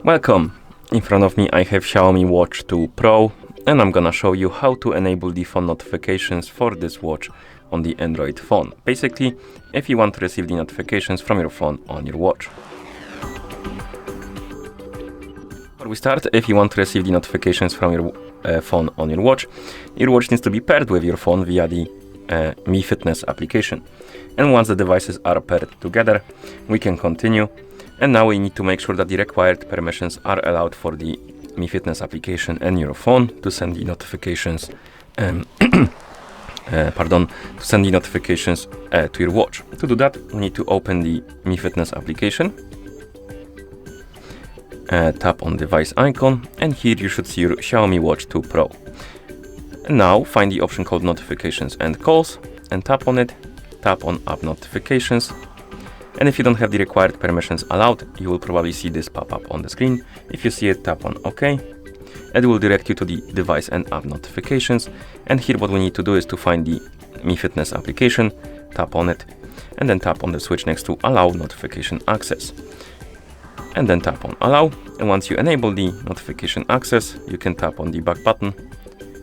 Welcome! In front of me I have Xiaomi Watch 2 Pro, and I'm gonna show you how to enable the phone notifications for this watch on the Android phone. Basically, if you want to receive the notifications from your phone on your watch. Before we start, if you want to receive the notifications from your phone on your watch needs to be paired with your phone via the Mi Fitness application. And once the devices are paired together, we can continue. And now we need to make sure that the required permissions are allowed for the Mi Fitness application and your phone to send the notifications to your watch. To do that, we need to open the Mi Fitness application, tap on device icon, and here you should see your Xiaomi Watch 2 Pro. And now find the option called Notifications and Calls and tap on it, tap on App Notifications. And if you don't have the required permissions allowed, you will probably see this pop up on the screen. If you see it, tap on OK. It will direct you to the device and app notifications. And here what we need to do is to find the Mi Fitness application, tap on it, and then tap on the switch next to Allow Notification Access. And then tap on Allow. And once you enable the notification access, you can tap on the back button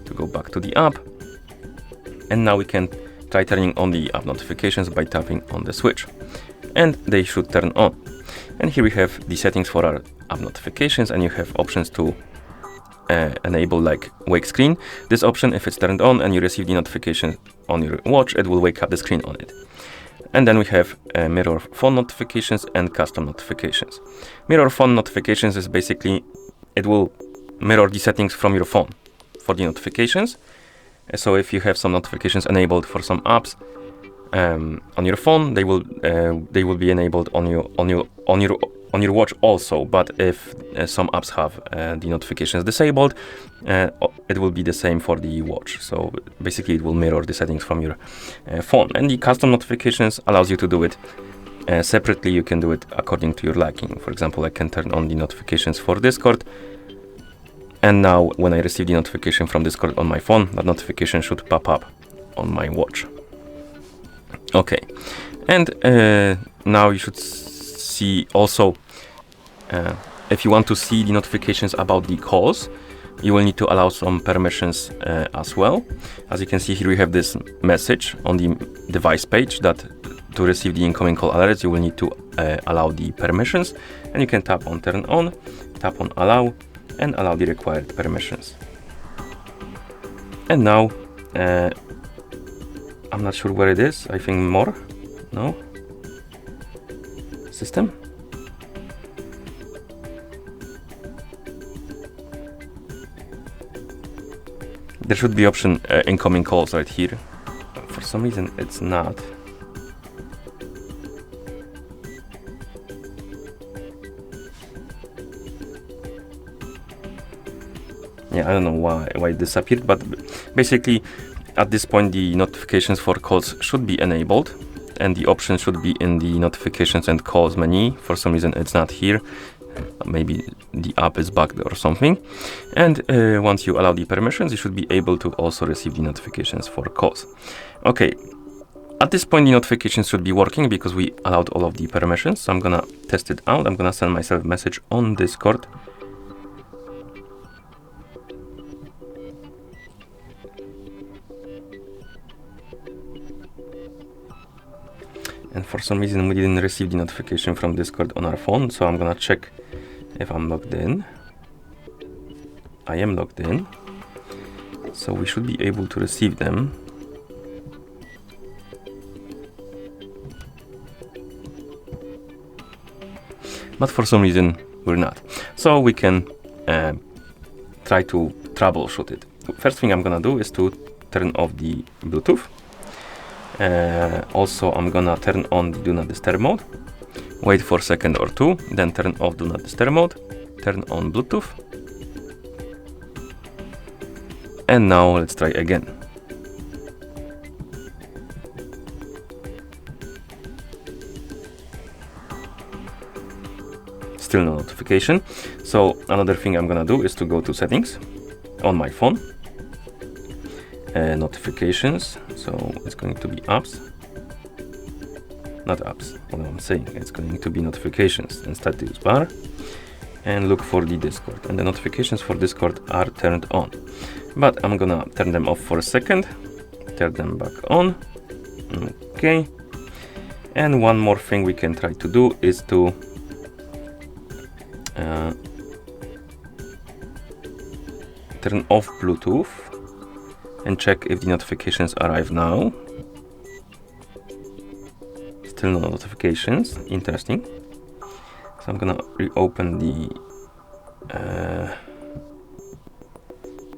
to go back to the app. And now we can try turning on the app notifications by tapping on the switch. And they should turn on. And here we have the settings for our app notifications, and you have options to enable like wake screen. This option, if it's turned on and you receive the notification on your watch, it will wake up the screen on it. And then we have mirror phone notifications and custom notifications. Mirror phone notifications is basically, it will mirror the settings from your phone for the notifications. So if you have some notifications enabled for some apps on your phone, they will be enabled on your watch also. But if some apps have the notifications disabled, it will be the same for the watch. So basically, it will mirror the settings from your phone. And the custom notifications allows you to do it separately. You can do it according to your liking. For example, I can turn on the notifications for Discord. And now, when I receive the notification from Discord on my phone, that notification should pop up on my watch. Okay, and now you should see also, if you want to see the notifications about the calls, you will need to allow some permissions as well. As you can see here, we have this message on the device page that to receive the incoming call alerts, you will need to allow the permissions, and you can tap on turn on, tap on allow, and allow the required permissions. And now, I'm not sure where it is. I think more. No. System. There should be option incoming calls right here. For some reason, it's not. Yeah, I don't know why it disappeared, but basically, at this point, the notifications for calls should be enabled, and the option should be in the notifications and calls menu. For some reason, it's not here. Maybe the app is bugged or something. And once you allow the permissions, you should be able to also receive the notifications for calls. Okay, at this point, the notifications should be working because we allowed all of the permissions. So I'm gonna test it out. I'm gonna send myself a message on Discord. And for some reason we didn't receive the notification from Discord on our phone, so I'm gonna check if I'm logged in. I am logged in, so we should be able to receive them. But for some reason we're not. So we can try to troubleshoot it. First thing I'm gonna do is to turn off the Bluetooth. Also, I'm gonna turn on the Do Not Disturb mode, wait for a second or two, then turn off Do Not Disturb mode, turn on Bluetooth, and now let's try again. Still no notification. So another thing I'm gonna do is to go to settings on my phone, notifications, so it's going to be apps, not apps, what I'm saying, it's going to be notifications and status bar, and look for the Discord, and the notifications for Discord are turned on, but I'm gonna turn them off for a second, turn them back on. Okay, and one more thing we can try to do is to turn off Bluetooth and check if the notifications arrive now. Still no notifications, interesting. So I'm gonna reopen the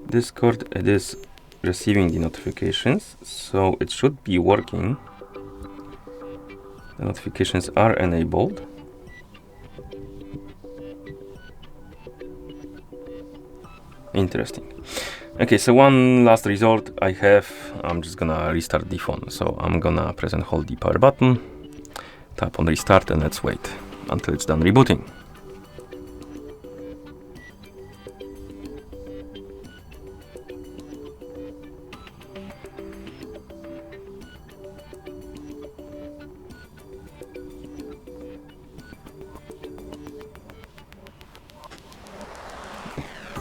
Discord. It is receiving the notifications, so it should be working. The notifications are enabled. Interesting. Okay, so one last resort I have, I'm just gonna restart the phone. So I'm gonna press and hold the power button, tap on restart, and let's wait until it's done rebooting.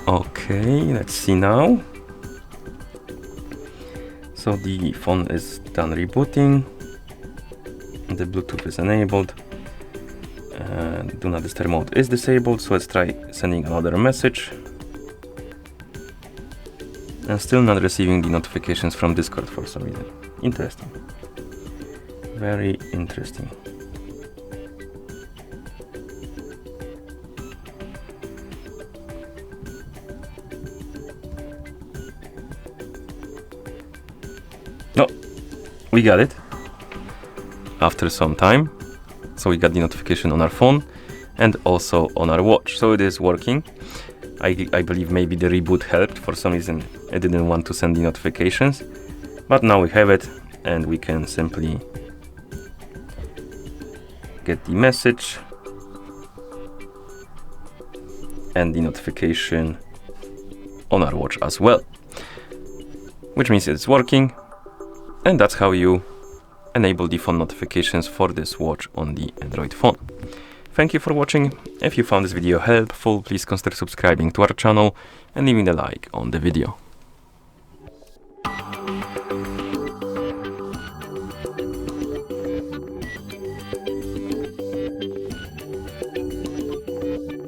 Okay, let's see now. So the phone is done rebooting. The Bluetooth is enabled. Do not disturb mode is disabled. So let's try sending another message. And still not receiving the notifications from Discord for some reason. Interesting. Very interesting. Oh, we got it after some time. So we got the notification on our phone and also on our watch. So it is working. I believe maybe the reboot helped. For some reason it didn't want to send the notifications, but now we have it and we can simply get the message and the notification on our watch as well, which means it's working. And that's how you enable the phone notifications for this watch on the Android phone. Thank you for watching. If you found this video helpful, please consider subscribing to our channel and leaving a like on the video.